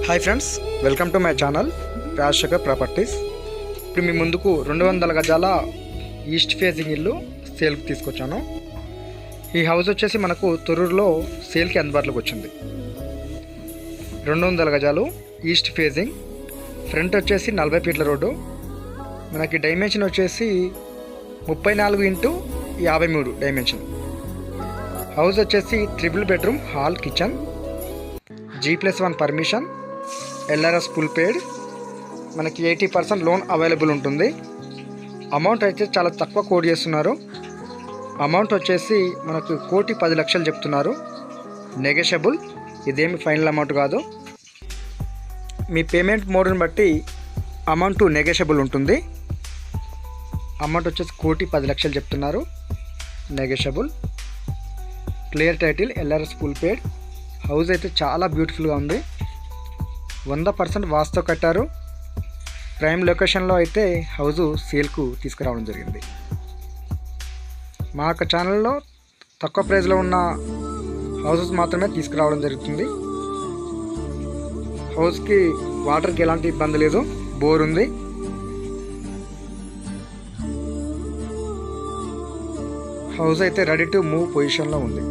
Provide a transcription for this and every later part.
Hi friends, welcome to my channel Rajasekhar properties. ఇప్పుడు మీ ముందుకు 200 గజాల ఈస్ట్ ఫేసింగ్ ఇల్లు సేల్కి తీసుకొచ్చాను. ఈ హౌస్ వచ్చేసి మనకు తొర్రూరులో సేల్కి అందుబాటులోకి వచ్చింది. 200 గజాలు ఈస్ట్ ఫేసింగ్, ఫ్రంట్ వచ్చేసి 40 ఫీట్ల రోడ్డు. మనకి డైమెన్షన్ వచ్చేసి 34x53 డైమెన్షన్. హౌస్ వచ్చేసి 3 bedroom, hall, kitchen, G+1 permission, LRS full పేడ్. మనకి 80% లోన్ అవైలబుల్ ఉంటుంది. అమౌంట్ అయితే చాలా తక్కువ కోట్ చేస్తున్నారు. అమౌంట్ వచ్చేసి మనకు 1,10,00,000 చెప్తున్నారు. నెగోషియబుల్, ఇదేమి ఫైనల్ అమౌంట్ కాదు. మీ పేమెంట్ మోడ్ని బట్టి అమౌంట్ నెగోషియబుల్ ఉంటుంది. అమౌంట్ వచ్చేసి 1,10,00,000 చెప్తున్నారు, negotiable. Clear title, LRS full పేడ్. హౌస్ అయితే చాలా బ్యూటిఫుల్గా ఉంది. 100% వాస్తుతో కట్టారు. ప్రైమ్ లొకేషన్లో అయితే హౌస్ సేల్కు తీసుకురావడం జరిగింది. మా యొక్క ఛానల్లో తక్కువ ప్రైస్లో ఉన్న హౌసెస్ మాత్రమే తీసుకురావడం జరుగుతుంది. హౌస్కి వాటర్కి ఎలాంటి ఇబ్బంది లేదు, బోర్ ఉంది. హౌస్ అయితే రెడీ టు మూవ్ పొజిషన్లో ఉంది.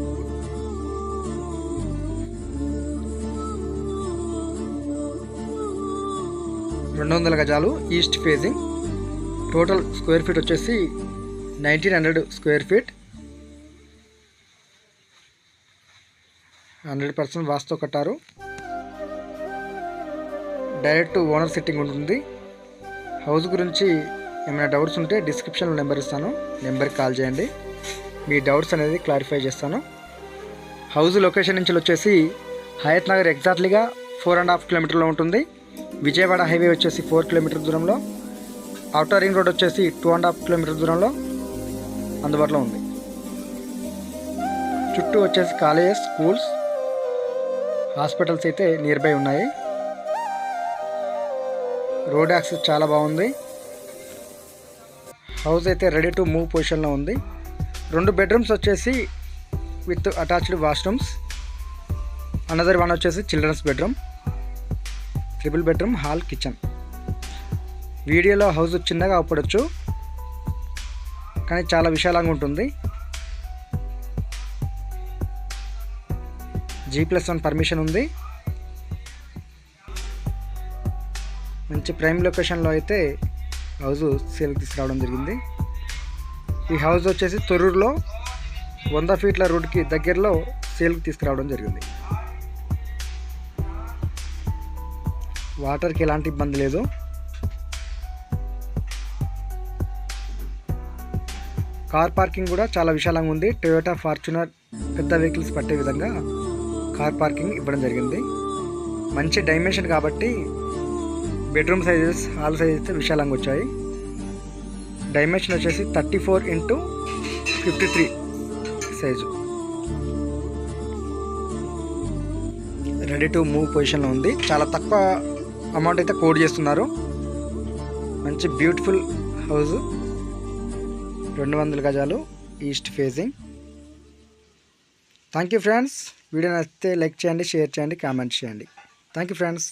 రెండు 200 గజాలు east facing. Total square feet వచ్చేసి 1900 స్క్వేర్ ఫీట్. 100% వాస్తుతో కట్టారు. డైరెక్ట్ ఓనర్ సిట్టింగ్ ఉంటుంది. హౌస్ గురించి ఏమైనా డౌట్స్ ఉంటే డిస్క్రిప్షన్లో నెంబర్ ఇస్తాను, నెంబర్కి కాల్ చేయండి. మీ డౌట్స్ అనేది క్లారిఫై చేస్తాను. హౌస్ లొకేషన్ నుంచి వచ్చేసి హయత్ నగర్ ఎగ్జాక్ట్లీగా 4.5 కిలోమీటర్లో ఉంటుంది. విజయవాడ హైవే వచ్చేసి 4 కిలోమీటర్ దూరంలో, ఔటర్ రింగ్ రోడ్ వచ్చేసి 2.5 కిలోమీటర్ దూరంలో అందుబాటులో ఉంది. చుట్టూ వచ్చేసి కాలేజెస్, స్కూల్స్, హాస్పిటల్స్ అయితే నియర్ బై ఉన్నాయి. రోడ్ యాక్సెస్ చాలా బాగుంది. హౌస్ అయితే రెడీ టు మూవ్ పొజిషన్లో ఉంది. 2 బెడ్రూమ్స్ వచ్చేసి with attached washrooms. Another one వచ్చేసి children's bedroom, 3 bedroom, hall, kitchen. వీడియోలో హౌస్ చిన్నగా అవపడచ్చు, కానీ చాలా విశాలంగా ఉంటుంది. G+1 పర్మిషన్ ఉంది. మంచి ప్రైమ్ లొకేషన్లో అయితే హౌస్ సేల్కి తీసుకురావడం జరిగింది. ఈ హౌస్ వచ్చేసి తొర్రూరులో 100 ఫీట్ల రోడ్కి దగ్గరలో సేల్కి తీసుకురావడం జరిగింది. వాటర్కి ఎలాంటి ఇబ్బంది లేదు. కార్ పార్కింగ్ కూడా చాలా విశాలంగా ఉంది. టొయోటా, ఫార్చునర్ పెద్ద వెహికల్స్ పట్టే విధంగా కార్ పార్కింగ్ ఇవ్వడం జరిగింది. మంచి డైమెన్షన్ కాబట్టి బెడ్రూమ్ సైజెస్, హాల్ సైజెస్ అయితే విశాలంగా వచ్చాయి. డైమెన్షన్ వచ్చేసి 34x53 size. Ready to move పొజిషన్లో ఉంది. చాలా తక్కువ అమౌంట్ అయితే కోట్ చేస్తున్నారు. మంచి బ్యూటిఫుల్ హౌస్, 200 గజాలు east facing. Thank you friends. Video నచ్చితే లైక్ చేయండి, షేర్ చేయండి, కామెంట్ చేయండి. Thank you friends.